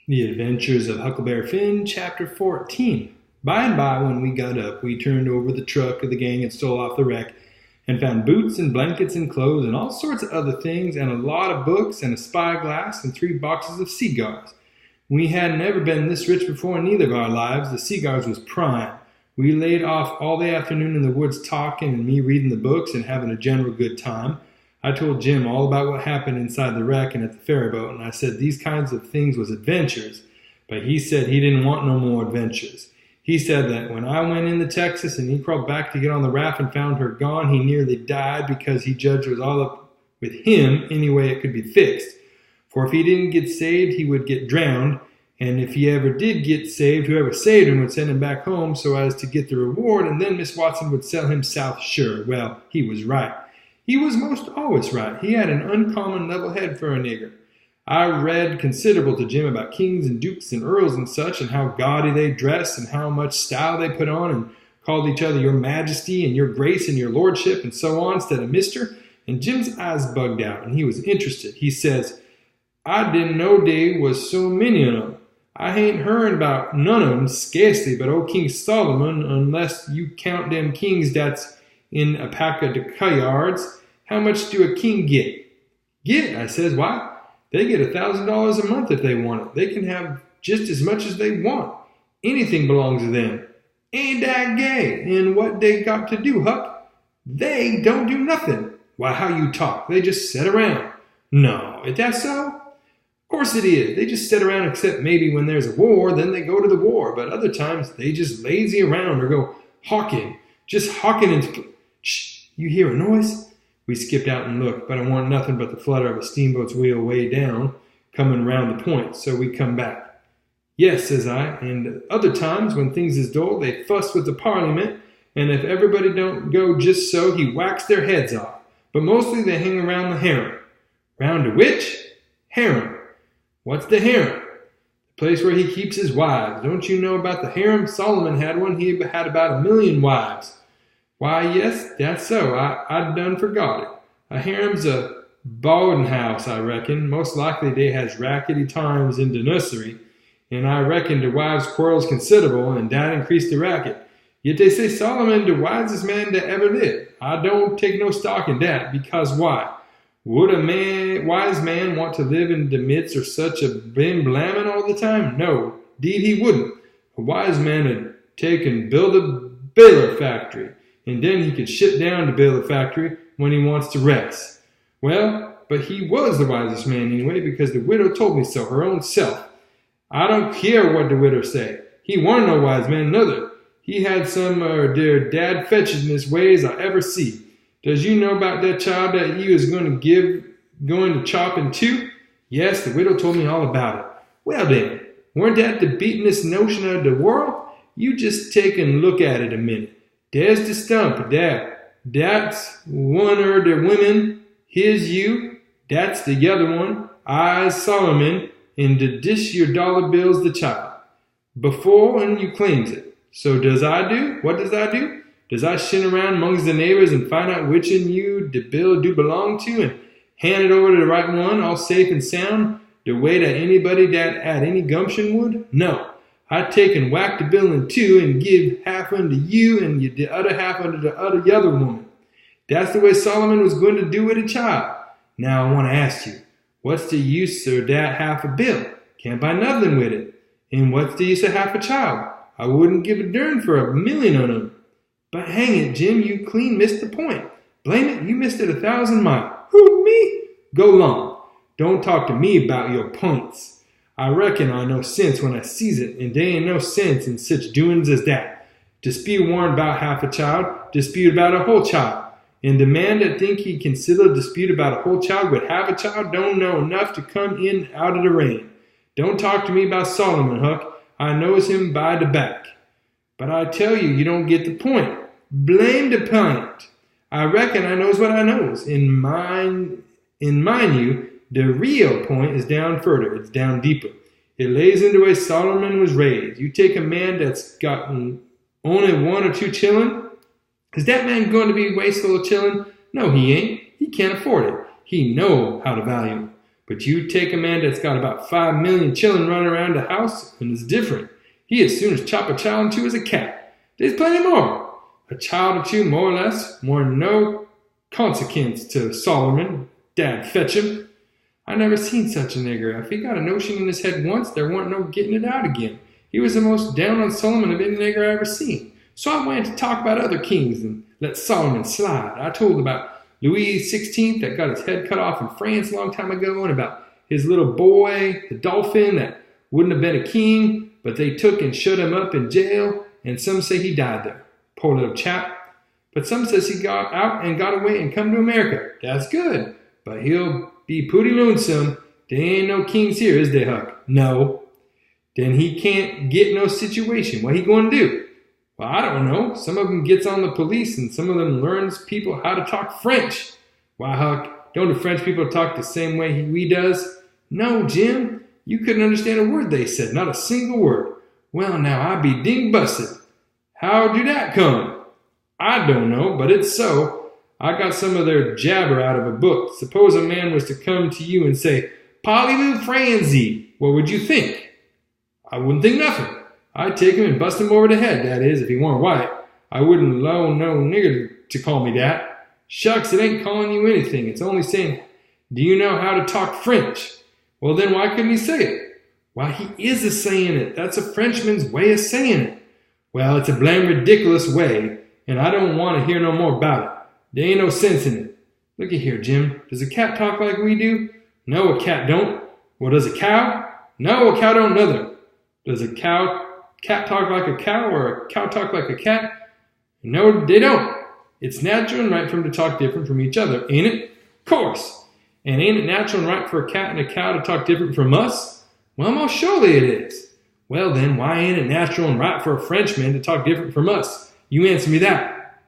The Adventures of Huckleberry Finn, Chapter 14. By and by, when we got up, we turned over the truck the gang had stole off the wreck and found boots and blankets and clothes and all sorts of other things and a lot of books and a spyglass and 3 boxes of cigars. We had never been this rich before in either of our lives. The cigars was prime. We laid off all the afternoon in the woods talking and me reading the books and having a general good time. I told Jim all about what happened inside the wreck and at the ferry boat, and I said these kinds of things was adventures, but he said he didn't want no more adventures. He said that when I went into Texas and he crawled back to get on the raft and found her gone, he nearly died because he judged it was all up with him any way it could be fixed. For if he didn't get saved, he would get drowned, and if he ever did get saved, whoever saved him would send him back home so as to get the reward, and then Miss Watson would sell him south sure. Well, he was right. He was most always right. He had an uncommon level head for a nigger. I read considerable to Jim about kings and dukes and earls and such, and how gaudy they dressed and how much style they put on, and called each other your majesty and your grace and your lordship and so on instead of mister. And Jim's eyes bugged out, and he was interested. He says, I didn't know dey was so many of them. I ain't heard about none of them scarcely but old King Solomon, unless you count them kings that's in a pack of yards. How much do a king get? Get? I says, why? They get $1,000 a month if they want it. They can have just as much as they want. Anything belongs to them. Ain't that gay? And what they got to do, Huck? They don't do nothing. Why, how you talk? They just sit around. No, is that so? Of course it is. They just sit around except maybe when there's a war, then they go to the war. But other times they just lazy around or go hawking. Just hawking and... Shh, you hear a noise? We skipped out and looked, but I want nothing but the flutter of a steamboat's wheel way down, coming round the point, so we come back. Yes, says I, and other times when things is dull, they fuss with the parliament, and if everybody don't go just so, he whacks their heads off. But mostly they hang around the harem. Round a which? Harem. What's the harem? The place where he keeps his wives. Don't you know about the harem? Solomon had one. He had about 1 million wives. Why, yes, that's so. I done forgot it. A harem's a boarding house, I reckon. Most likely they has rackety times in the nursery, and I reckon the wives quarrels considerable, and that increased the racket. Yet they say Solomon the wisest man that ever lived. I don't take no stock in that, because why? Would a wise man want to live in the midst of such a blim-blamming all the time? No, deed he wouldn't. A wise man would take and build a baler factory, and then he could ship down to build a factory when he wants to rest. Well, but he was the wisest man anyway, because the widow told me so, her own self. I don't care what the widow say. He warn't no wise man, nother. He had some dear dad-fetchedness ways I ever see. Does you know about that child that he was going to chop in two? Yes, the widow told me all about it. Well then, weren't that the beatin'est notion of the world? You just take and look at it a minute. There's the stump, that's one of the women. Here's you. That's the other one. I's Solomon. And the dish your dollar bill's the child. Before and you claims it. So does I do? What does I do? Does I shin around amongst the neighbors and find out which in you the bill do belong to and hand it over to the right one, all safe and sound, the way that anybody that had any gumption would? No. I take and whack the bill in two and give half unto you and the other half unto the other woman. That's the way Solomon was going to do with a child. Now I want to ask you, what's the use of that half a bill? Can't buy nothing with it. And what's the use of half a child? I wouldn't give a darn for 1 million on them. But hang it, Jim, you clean missed the point. Blame it, you missed it 1,000 miles. Who, me? Go long. Don't talk to me about your points. I reckon I know sense when I sees it, and there ain't no sense in such doings as that. Dispute warn't about half a child, dispute about a whole child. And the man that think he can settle a dispute about a whole child with half a child don't know enough to come in out of the rain. Don't talk to me about Solomon, Huck. I knows him by the back. But I tell you, you don't get the point. Blame the point. I reckon I knows what I knows. In mind you, the real point is down further. It's down deeper. It lays into the way Solomon was raised. You take a man that's got only 1 or 2 children. Is that man going to be wasteful of children? No, he ain't. He can't afford it. He know how to value them. But you take a man that's got about 5 million children running around the house, and it's different. He as soon as chop a child in two as a cat. There's plenty more. A child or two, more or less, more no consequence to Solomon. Dad fetch him. I never seen such a nigger. If he got a notion in his head once, there weren't no getting it out again. He was the most down on Solomon of any nigger I ever seen. So I went to talk about other kings and let Solomon slide. I told about Louis XVI that got his head cut off in France a long time ago, and about his little boy, the Dolphin, that wouldn't have been a king, but they took and shut him up in jail, and some say he died there. Poor little chap. But some says he got out and got away and come to America. That's good. But he'll be pooty lonesome. There ain't no kings here, is there, Huck? No. Then he can't get no situation. What he going to do? Well, I don't know. Some of them gets on the police and some of them learns people how to talk French. Why, Huck, don't the French people talk the same way we does? No, Jim. You couldn't understand a word they said. Not a single word. Well, now, I'd be ding busted. How'd you that come? I don't know, but it's so. I got some of their jabber out of a book. Suppose a man was to come to you and say, Parlez-vous français? What would you think? I wouldn't think nothing. I'd take him and bust him over the head, that is, if he weren't white. I wouldn't allow no nigger to call me that. Shucks, it ain't calling you anything. It's only saying, do you know how to talk French? Well, then why couldn't he say it? Why, he is a-saying it. That's a Frenchman's way of saying it. Well, it's a blame ridiculous way, and I don't want to hear no more about it. There ain't no sense in it. Looky here, Jim. Does a cat talk like we do? No, a cat don't. Well, does a cow? No, a cow don't neither. Does a cat talk like a cow or a cow talk like a cat? No, they don't. It's natural and right for them to talk different from each other, ain't it? Of course. And ain't it natural and right for a cat and a cow to talk different from us? Well, most surely it is. Well then, why ain't it natural and right for a Frenchman to talk different from us? You answer me that.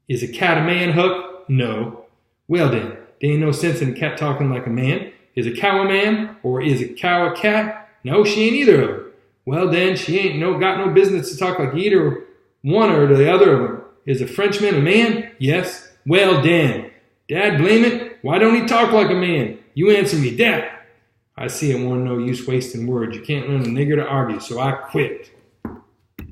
Is a cat a man, Huck? No. Well then, there ain't no sense in a cat talking like a man. Is a cow a man? Or is a cow a cat? No, she ain't either of them. Well then, she ain't got no business to talk like either one or the other of them. Is a Frenchman a man? Yes. Well then, Dad blame it. Why don't he talk like a man? You answer me that. I see it wasn't no use wasting words. You can't learn a nigger to argue, so I quit.